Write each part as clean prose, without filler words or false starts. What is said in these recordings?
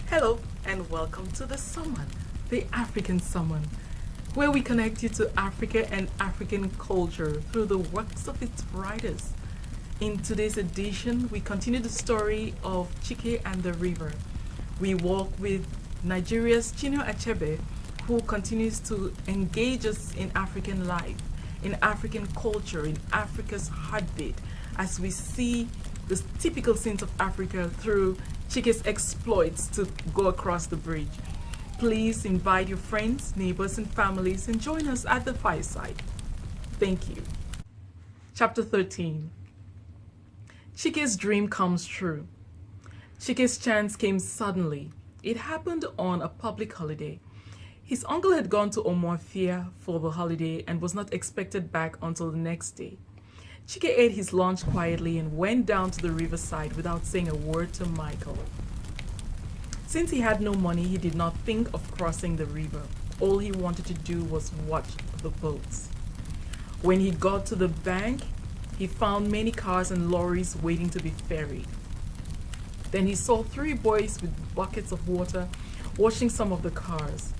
Hello and welcome to the Summon, the African Summon, where we connect you to Africa and African culture through the works of its writers. In today's edition, we continue the story of Chike and the River. We walk with Nigeria's Chinua Achebe, who continues to engage us in African life, in African culture, in Africa's heartbeat, as we see the typical scenes of Africa through Chike's exploits to go across the bridge. Please invite your friends, neighbors, and families and join us at the fireside. Thank you. Chapter 13. Chike's dream comes true. Chike's chance came suddenly. It happened on a public holiday. His uncle had gone to Omofia for the holiday and was not expected back until the next day. Chike ate his lunch quietly and went down to the riverside without saying a word to Michael. Since he had no money, he did not think of crossing the river. All he wanted to do was watch the boats. When he got to the bank, he found many cars and lorries waiting to be ferried. Then he saw 3 boys with buckets of water washing some of the cars.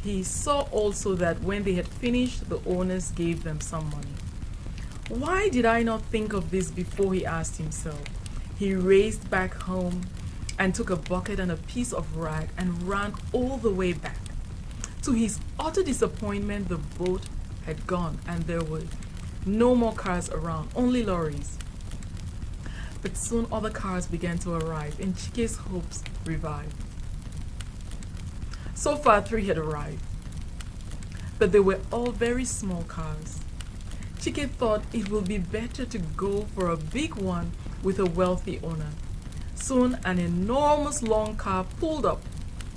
He saw also that when they had finished, the owners gave them some money. Why did I not think of this before, he asked himself. He raced back home and took a bucket and a piece of rag and ran all the way back. To his utter disappointment, the boat had gone and there were no more cars around, only lorries. But soon other cars began to arrive and Chike's hopes revived. So far 3 had arrived, but they were all very small cars. Chike thought it would be better to go for a big one with a wealthy owner. Soon an enormous long car pulled up.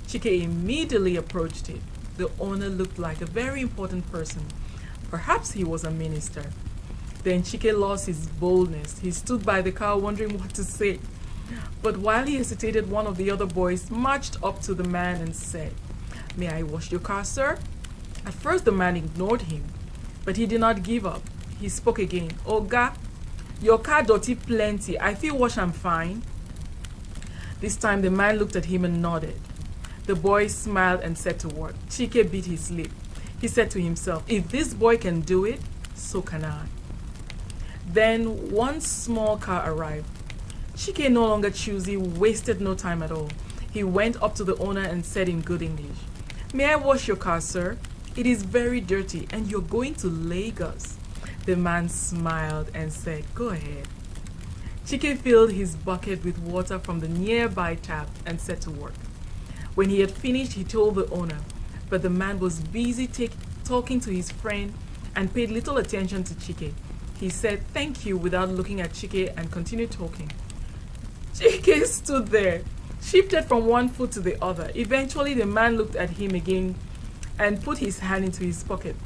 Chike immediately approached it. The owner looked like a very important person. Perhaps he was a minister. Then Chike lost his boldness. He stood by the car wondering what to say. But while he hesitated, one of the other boys marched up to the man and said, "May I wash your car, sir?" At first the man ignored him, but he did not give up. He spoke again. "Oga, your car dirty plenty. I feel wash am fine." This time the man looked at him and nodded. The boy smiled and set to work. Chike bit his lip. He said to himself, "If this boy can do it, so can I." Then one small car arrived. Chike, no longer choosy, wasted no time at all. He went up to the owner and said in good English, "May I wash your car, sir? It is very dirty and you're going to Lagos." The man smiled and said, "Go ahead." Chike filled his bucket with water from the nearby tap and set to work. When he had finished, he told the owner, but the man was busy talking to his friend and paid little attention to Chike. He said thank you without looking at Chike and continued talking. Chike stood there, shifted from one foot to the other. Eventually, the man looked at him again and put his hand into his pocket.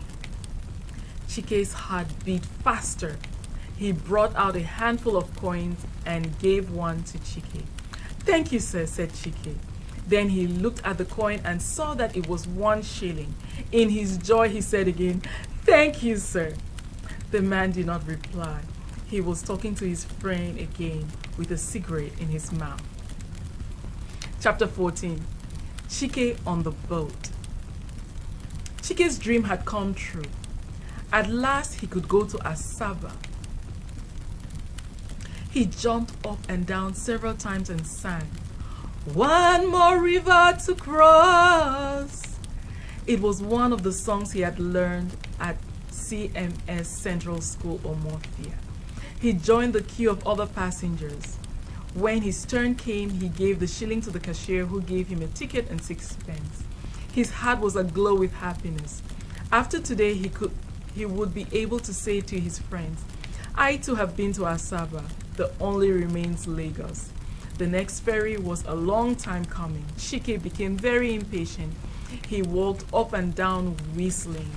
Chike's heart beat faster. He brought out a handful of coins and gave one to Chike. "Thank you, sir," said Chike. Then he looked at the coin and saw that it was 1 shilling. In his joy, he said again, "Thank you, sir." The man did not reply. He was talking to his friend again with a cigarette in his mouth. Chapter 14. Chike on the boat. Chike's dream had come true. At last he could go to Asaba. He jumped up and down several times and sang, "One more river to cross." It was one of the songs he had learned at CMS Central School Omofia. He joined the queue of other passengers. When his turn came, he gave the shilling to the cashier, who gave him a ticket and 6 pence. His heart was aglow with happiness. After today, he would be able to say to his friends, "I too have been to Asaba. The only remains Lagos." The next ferry was a long time coming. Chike became very impatient. He walked up and down whistling.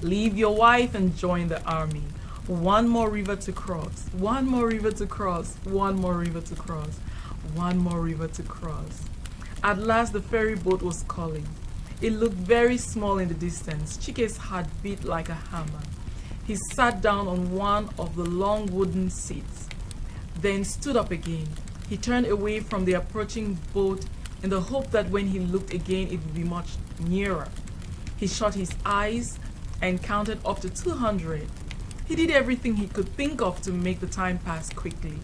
"Leave your wife and join the army. One more river to cross. One more river to cross. One more river to cross. One more river to cross." At last the ferry boat was calling. It looked very small in the distance. Chike's heart beat like a hammer. He sat down on one of the long wooden seats, then stood up again. He turned away from the approaching boat in the hope that when he looked again it would be much nearer. He shut his eyes and counted up to 200. He did everything he could think of to make the time pass quickly.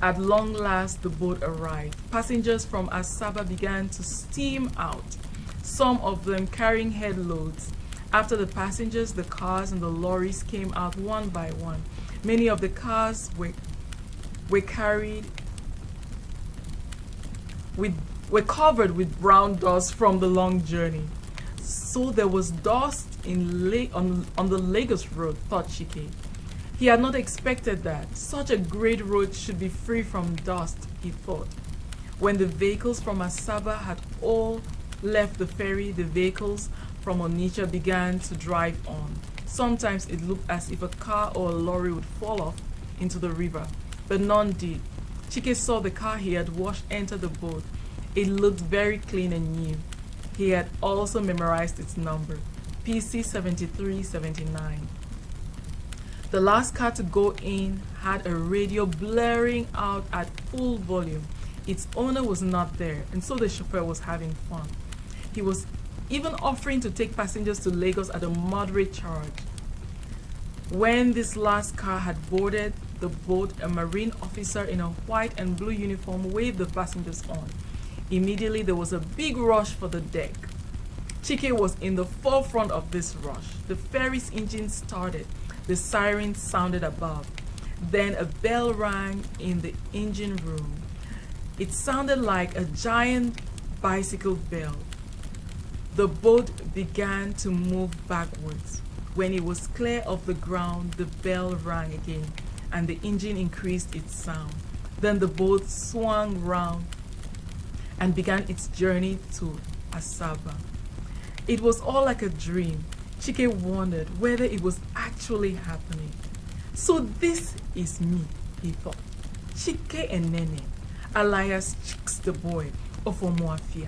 At long last, the boat arrived. Passengers from Asaba began to steam out, some of them carrying headloads. After the passengers, the cars and the lorries came out one by one. Many of the cars were covered with brown dust from the long journey. So there was dust on the Lagos road, thought Chike. He had not expected that. Such a great road should be free from dust, he thought. When the vehicles from Asaba had all left the ferry, the vehicles from Onitsha began to drive on. Sometimes it looked as if a car or a lorry would fall off into the river, but none did. Chike saw the car he had washed enter the boat. It looked very clean and new. He had also memorized its number, PC 7379. The last car to go in had a radio blaring out at full volume. Its owner was not there, and so the chauffeur was having fun. He was even offering to take passengers to Lagos at a moderate charge. When this last car had boarded the boat, a marine officer in a white and blue uniform waved the passengers on. Immediately, there was a big rush for the deck. Chike was in the forefront of this rush. The ferry's engine started. The siren sounded above. Then a bell rang in the engine room. It sounded like a giant bicycle bell. The boat began to move backwards. When it was clear of the ground, the bell rang again, and the engine increased its sound. Then the boat swung round and began its journey to Asaba. It was all like a dream. Chike wondered whether it was actually happening. So this is me, he thought. Chike Enene, alias Chicks the Boy of Omuafia.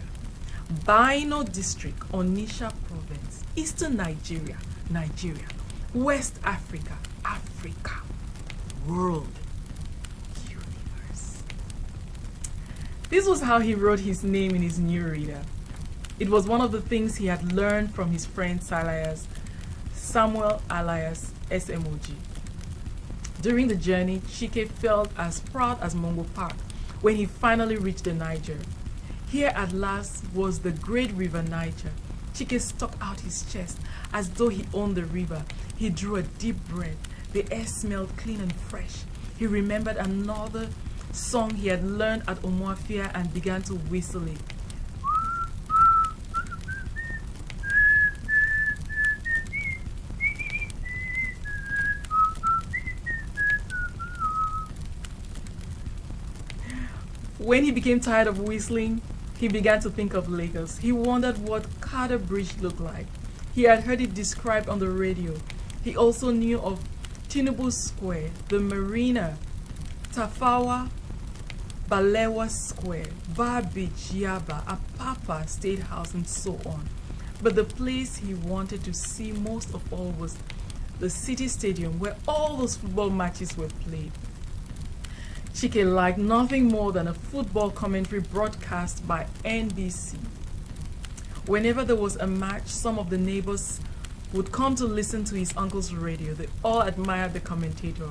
Baino District, Onitsha Province, Eastern Nigeria, West Africa, world, universe. This was how he wrote his name in his new reader. It was one of the things he had learned from his friend Samuel alias SMOG. During the journey, Chike felt as proud as Mongo Park when he finally reached the Niger. Here at last was the great river Niger. Chike stuck out his chest as though he owned the river. He drew a deep breath. The air smelled clean and fresh. He remembered another song he had learned at Omuafia and began to whistle it. When he became tired of whistling, he began to think of Lagos. He wondered what Carter Bridge looked like. He had heard it described on the radio. He also knew of Tinubu Square, the Marina, Tafawa Balewa Square, Bar Beach, Yaba, Apapa State House, and so on. But the place he wanted to see most of all was the city stadium where all those football matches were played. Chike liked nothing more than a football commentary broadcast by NBC. Whenever there was a match, some of the neighbors would come to listen to his uncle's radio. They all admired the commentator.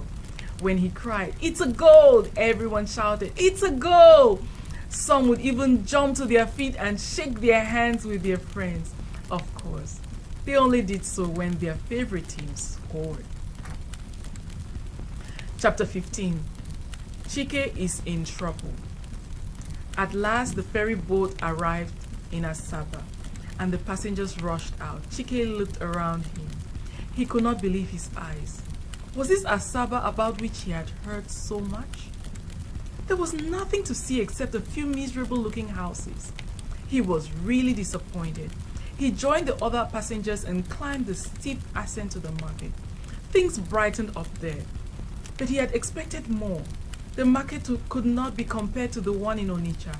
When he cried, "It's a goal!" everyone shouted, "It's a goal!" Some would even jump to their feet and shake their hands with their friends. Of course, they only did so when their favorite team scored. Chapter 15. Chike is in trouble. At last, the ferry boat arrived in Asaba, and the passengers rushed out. Chike looked around him. He could not believe his eyes. Was this Asaba about which he had heard so much? There was nothing to see except a few miserable-looking houses. He was really disappointed. He joined the other passengers and climbed the steep ascent to the market. Things brightened up there, but he had expected more. The market could not be compared to the one in Onitsha.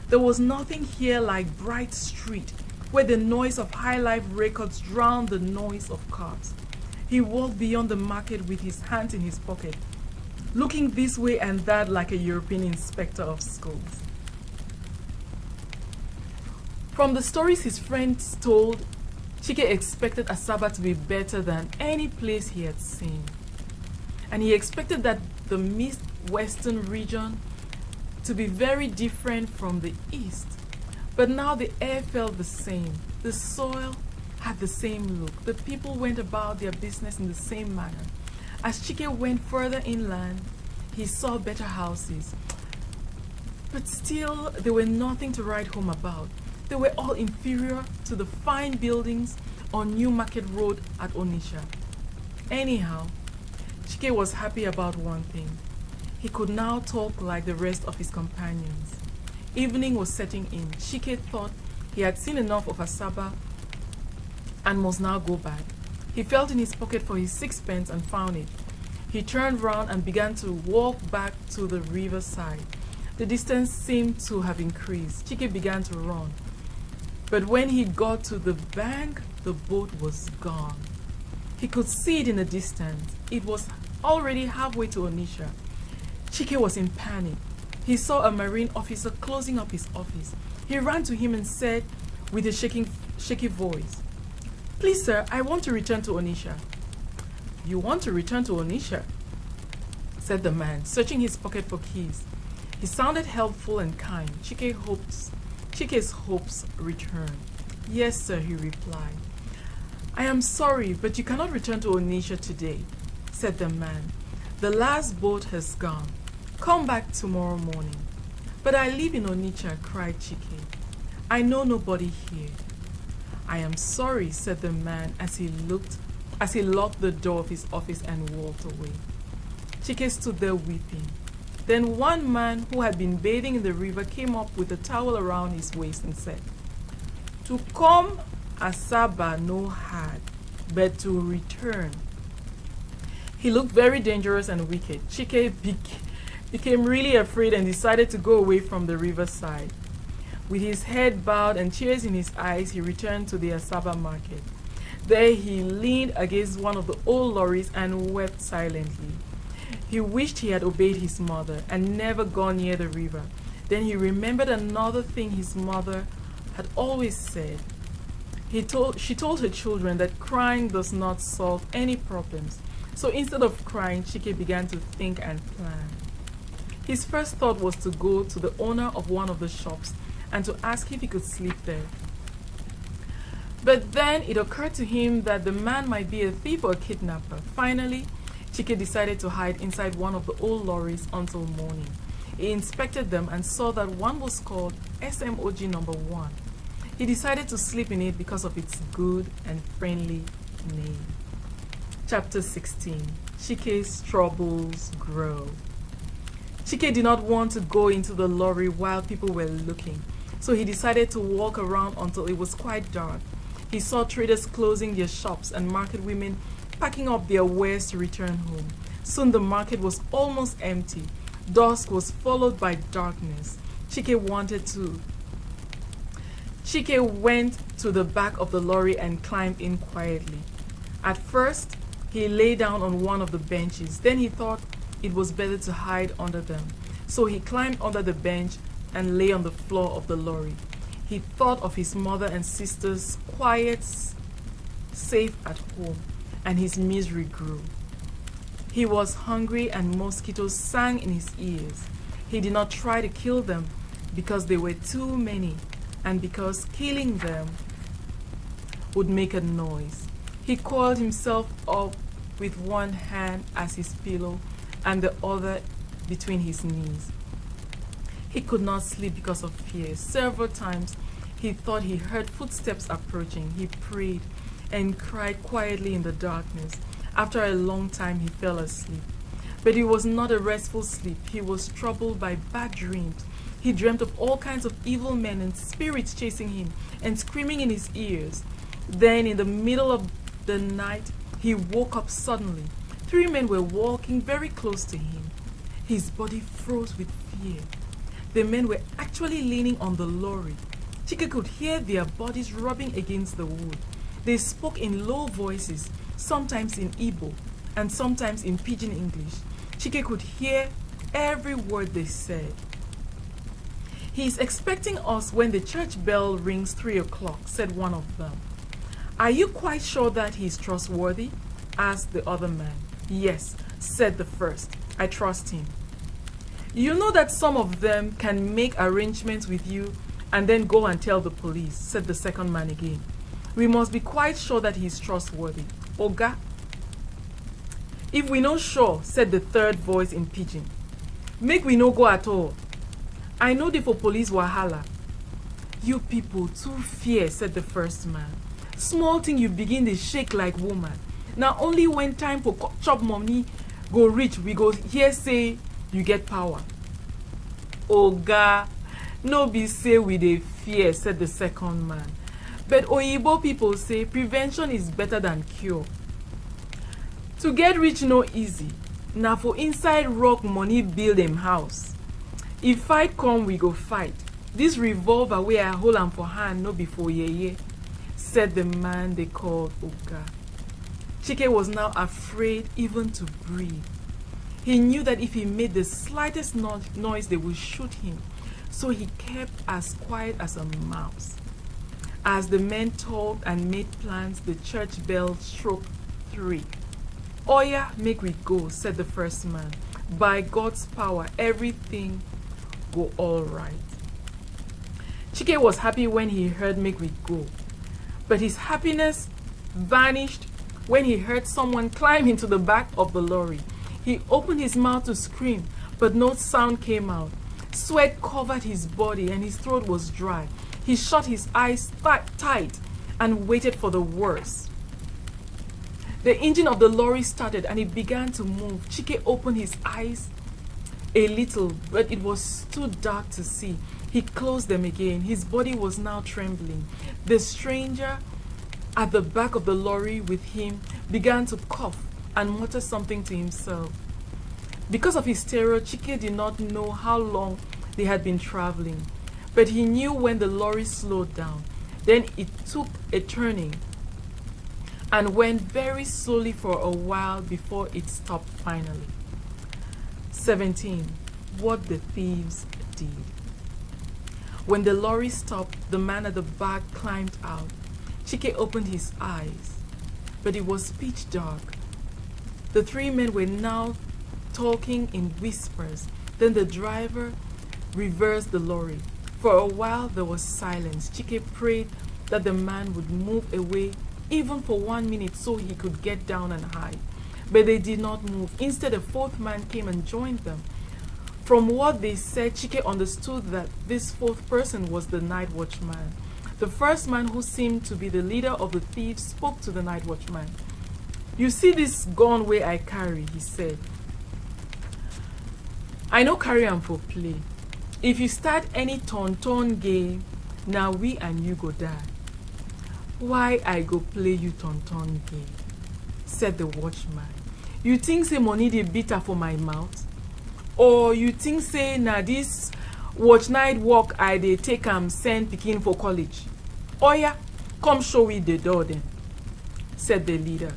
There was nothing here like Bright Street, where the noise of high-life records drowned the noise of cars. He walked beyond the market with his hands in his pocket. looking this way and that like a European inspector of schools. From the stories his friends told, Chike expected Asaba to be better than any place he had seen. And he expected that the Midwestern region to be very different from the East. But now the air felt the same. The soil had the same look. The people went about their business in the same manner. As Chike went further inland, he saw better houses. But still, there were nothing to write home about. They were all inferior to the fine buildings on New Market Road at Onitsha. Anyhow, Chike was happy about one thing. He could now talk like the rest of his companions. Evening was setting in. Chike thought he had seen enough of Asaba and must now go back. He felt in his pocket for his sixpence and found it. He turned round and began to walk back to the riverside. The distance seemed to have increased. Chike began to run. But when he got to the bank, the boat was gone. He could see it in the distance. It was already halfway to Onitsha. Chike was in panic. He saw a marine officer closing up his office. He ran to him and said with a shaky voice, "Please, sir, I want to return to Onitsha." "You want to return to Onitsha?" said the man, searching his pocket for keys. He sounded helpful and kind. Chike's hopes returned. "Yes, sir," he replied. "I am sorry, but you cannot return to Onitsha today," said the man. "The last boat has gone. Come back tomorrow morning." "But I live in Onitsha," cried Chike. "I know nobody here." "I am sorry," said the man as he locked the door of his office and walked away. Chike stood there weeping. Then one man who had been bathing in the river came up with a towel around his waist and said, "To come Asaba no hard, but to return." He looked very dangerous and wicked. Chike became really afraid and decided to go away from the riverside. With his head bowed and tears in his eyes, he returned to the Asaba market. There he leaned against one of the old lorries and wept silently. He wished he had obeyed his mother and never gone near the river. Then he remembered another thing his mother had always said. She told her children that crying does not solve any problems. So instead of crying, Chike began to think and plan. His first thought was to go to the owner of one of the shops and to ask if he could sleep there. But then it occurred to him that the man might be a thief or a kidnapper. Finally, Chike decided to hide inside one of the old lorries until morning. He inspected them and saw that one was called SMOG number 1. He decided to sleep in it because of its good and friendly name. Chapter 16. Chike's troubles grow. Chike did not want to go into the lorry while people were looking, so he decided to walk around until it was quite dark. He saw traders closing their shops and market women packing up their wares to return home. Soon the market was almost empty. Dusk was followed by darkness. Chike went to the back of the lorry and climbed in quietly. At first, he lay down on one of the benches. Then he thought it was better to hide under them. So he climbed under the bench and lay on the floor of the lorry. He thought of his mother and sisters, quiet, safe at home, and his misery grew. He was hungry and mosquitoes sang in his ears. He did not try to kill them because they were too many and because killing them would make a noise. He coiled himself up with one hand as his pillow and the other between his knees. He could not sleep because of fear. Several times he thought he heard footsteps approaching. He prayed and cried quietly in the darkness. After a long time he fell asleep. But it was not a restful sleep. He was troubled by bad dreams. He dreamt of all kinds of evil men and spirits chasing him and screaming in his ears. Then in the middle of the night he woke up suddenly. 3 men were walking very close to him. His body froze with fear. The men were actually leaning on the lorry. Chike could hear their bodies rubbing against the wood. They spoke in low voices, sometimes in Igbo. and sometimes in pidgin English. Chike could hear every word they said. "He is expecting us when the church bell rings 3 o'clock," said one of them. "Are you quite sure that he is trustworthy?" asked the other man. "Yes," said the first. "I trust him." "You know that some of them can make arrangements with you and then go and tell the police," said the second man again. "We must be quite sure that he is trustworthy. Oga?" "If we no sure," said the third voice in pidgin, "make we no go at all. I know they for police wahala." "You people too fear," said the first man. "Small thing you begin to shake like woman. Now only when time for chop money go reach we go hear say you get power." "Oga, no be say we dey fear," said the second man. "But Oyibo people say prevention is better than cure. To get rich no easy. Na for inside rock money build them house. If fight come, we go fight. This revolver wey I hold am for hand no be for yeye," said the man they called Oga. Chike was now afraid even to breathe. He knew that if he made the slightest noise, they would shoot him. So he kept as quiet as a mouse. As the men talked and made plans, the church bell struck 3. "Oya, make we go," said the first man. "By God's power, everything go all right." Chike was happy when he heard "make we go," but his happiness vanished when he heard someone climb into the back of the lorry. He opened his mouth to scream, but no sound came out. Sweat covered his body and his throat was dry. He shut his eyes tight and waited for the worst. The engine of the lorry started and it began to move. Chike opened his eyes a little, but it was too dark to see. He closed them again. His body was now trembling. The stranger at the back of the lorry with him began to cough and mutter something to himself. Because of his terror, Chike did not know how long they had been traveling, but he knew when the lorry slowed down. Then it took a turning and went very slowly for a while before it stopped finally. 17. What the thieves did. When the lorry stopped, the man at the back climbed out. Chike opened his eyes, but it was pitch dark. The 3 men were now talking in whispers. Then the driver reversed the lorry. For a while there was silence. Chike prayed that the man would move away even for 1 minute so he could get down and hide. But they did not move. Instead, a 4th man came and joined them. From what they said, Chike understood that this 4th person was the night watchman. The first man, who seemed to be the leader of the thieves, spoke to the night watchman. "You see this gun wey I carry," he said. "I no carry am for play. If you start any turn game, now we and you go die." "Why I go play you turn game?" said the watchman. "You think say money dey bitter for my mouth? Or you think say na this watch night work I dey take am send pikin for college? Oya, come show we the door then," said the leader.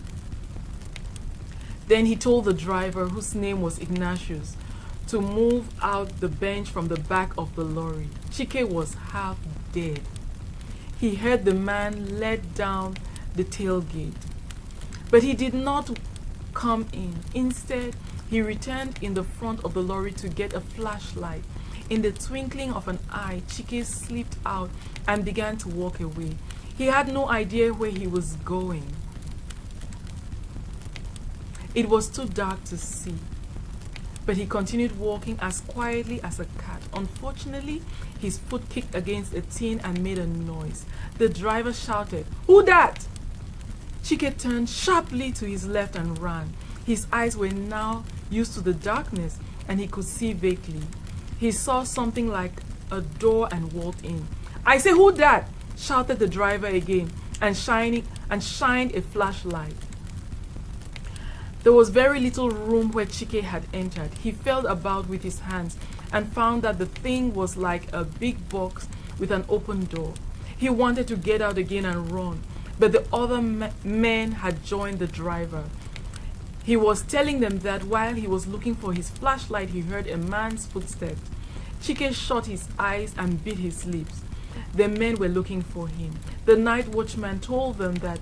Then he told the driver, whose name was Ignatius, to move out the bench from the back of the lorry. Chike was half dead. He heard the man let down the tailgate, but he did not come in. Instead, he returned in the front of the lorry to get a flashlight. In the twinkling of an eye, Chike slipped out and began to walk away. He had no idea where he was going. It was too dark to see, but he continued walking as quietly as a cat. Unfortunately, his foot kicked against a tin and made a noise. The driver shouted, "Who dat?" Chike turned sharply to his left and ran. His eyes were now used to the darkness and he could see vaguely. He saw something like a door and walked in. "I say, who dat?" shouted the driver again and shined a flashlight. There was very little room where Chike had entered. He felt about with his hands and found that the thing was like a big box with an open door. He wanted to get out again and run, but the other men had joined the driver. He was telling them that while he was looking for his flashlight, he heard a man's footsteps. Chike shut his eyes and bit his lips. The men were looking for him. The night watchman told them that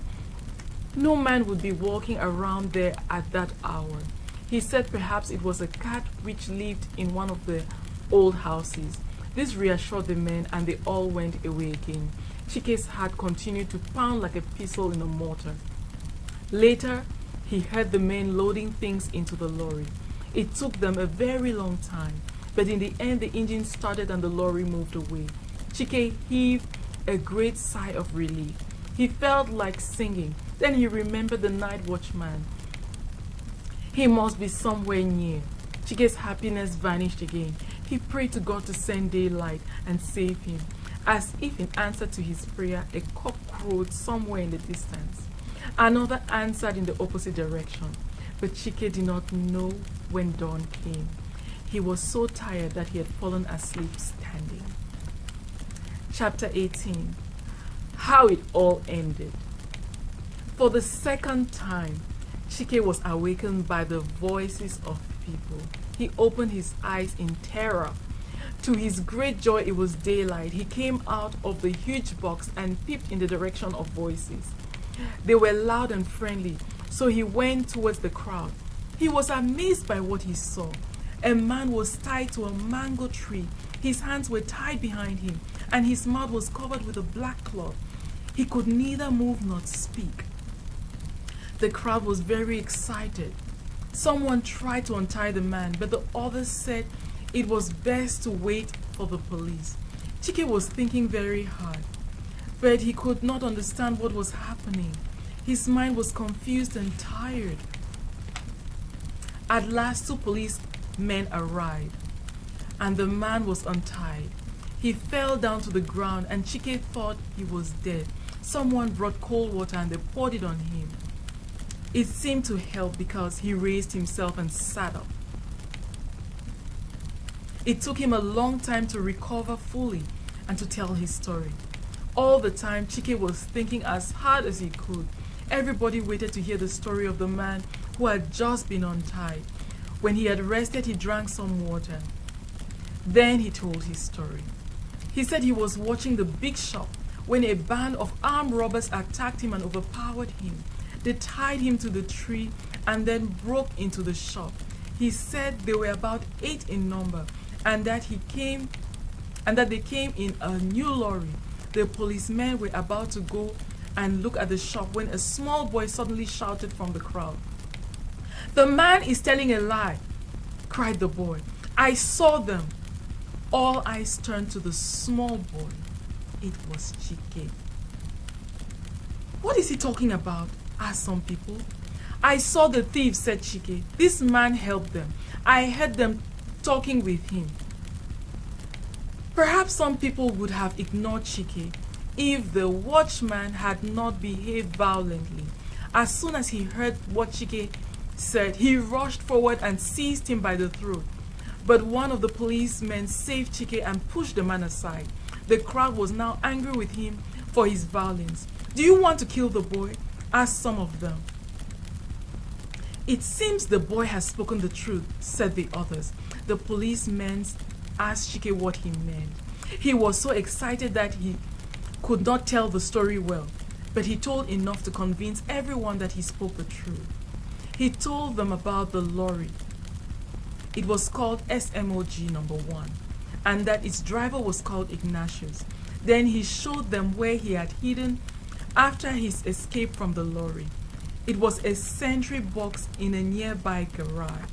no man would be walking around there at that hour. He said perhaps it was a cat which lived in one of the old houses. This reassured the men and they all went away again. Chike's heart continued to pound like a pistol in a mortar. Later, he heard the men loading things into the lorry. It took them a very long time, but in the end the engine started and the lorry moved away. Chike heaved a great sigh of relief. He felt like singing. Then he remembered the night watchman. He must be somewhere near. Chike's happiness vanished again. He prayed to God to send daylight and save him. As if in answer to his prayer, a cock crowed somewhere in the distance. Another answered in the opposite direction. But Chike did not know when dawn came. He was so tired that he had fallen asleep standing. Chapter 18. How it all ended. For the second time, Chike was awakened by the voices of people. He opened his eyes in terror. To his great joy, it was daylight. He came out of the huge box and peeped in the direction of voices. They were loud and friendly, so he went towards the crowd. He was amazed by what he saw. A man was tied to a mango tree. His hands were tied behind him, and his mouth was covered with a black cloth. He could neither move nor speak. The crowd was very excited. Someone tried to untie the man, but the others said it was best to wait for the police. Chike was thinking very hard, but he could not understand what was happening. His mind was confused and tired. At last, 2 policemen arrived, and the man was untied. He fell down to the ground, and Chike thought he was dead. Someone brought cold water and they poured it on him. It seemed to help because he raised himself and sat up. It took him a long time to recover fully and to tell his story. All the time, Chike was thinking as hard as he could. Everybody waited to hear the story of the man who had just been untied. When he had rested, he drank some water. Then he told his story. He said he was watching the big shop when a band of armed robbers attacked him and overpowered him. They tied him to the tree and then broke into the shop. He said they were about 8 in number and that they came in a new lorry. The policemen were about to go and look at the shop when a small boy suddenly shouted from the crowd. "The man is telling a lie," cried the boy. "I saw them." All eyes turned to the small boy. It was Chike. "What is he talking about?" asked some people. "I saw the thieves," said Chike. "This man helped them. I heard them talking with him." Perhaps some people would have ignored Chike if the watchman had not behaved violently. As soon as he heard what Chike said, he rushed forward and seized him by the throat. But one of the policemen saved Chike and pushed the man aside. The crowd was now angry with him for his violence. "Do you want to kill the boy?" asked some of them. "It seems the boy has spoken the truth," said the others. The policemen asked Chike what he meant. He was so excited that he could not tell the story well, but he told enough to convince everyone that he spoke the truth. He told them about the lorry. It was called SMOG number 1, and that its driver was called Ignatius. Then he showed them where he had hidden after his escape from the lorry. It was a sentry box in a nearby garage.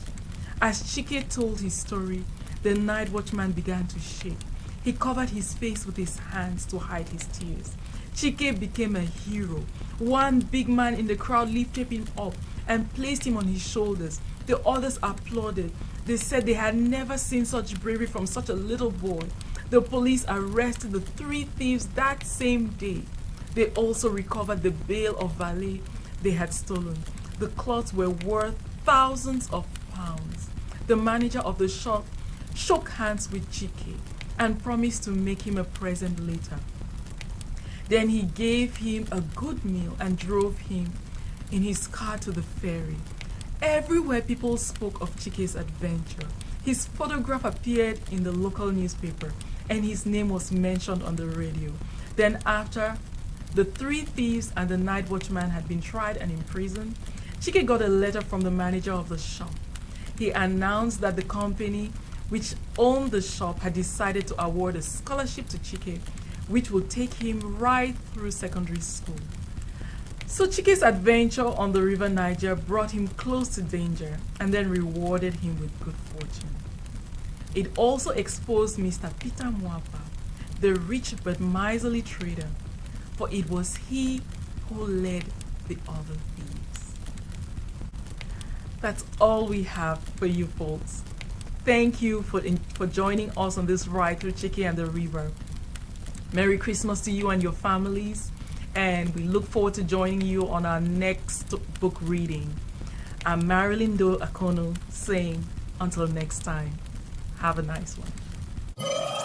As Chike told his story, the night watchman began to shake. He covered his face with his hands to hide his tears. Chike became a hero. One big man in the crowd lifted him up and placed him on his shoulders. The others applauded. They said they had never seen such bravery from such a little boy. The police arrested the 3 thieves that same day. They also recovered the bale of valet they had stolen. The clothes were worth thousands of pounds. The manager of the shop shook hands with Chike and promised to make him a present later. Then he gave him a good meal and drove him in his car to the ferry. Everywhere people spoke of Chike's adventure. His photograph appeared in the local newspaper and his name was mentioned on the radio. Then after the three thieves and the night watchman had been tried and imprisoned, Chike got a letter from the manager of the shop. He announced that the company which owned the shop had decided to award a scholarship to Chike, which would take him right through secondary school. So Chike's adventure on the river Niger brought him close to danger and then rewarded him with good fortune. It also exposed Mr. Peter Mwapa, the rich but miserly trader, for it was he who led the other thieves. That's all we have for you folks. Thank you for joining us on this ride through Chike and the river. Merry Christmas to you and your families, and we look forward to joining you on our next book reading. I'm Marilyn Doe Akono saying until next time, have a nice one.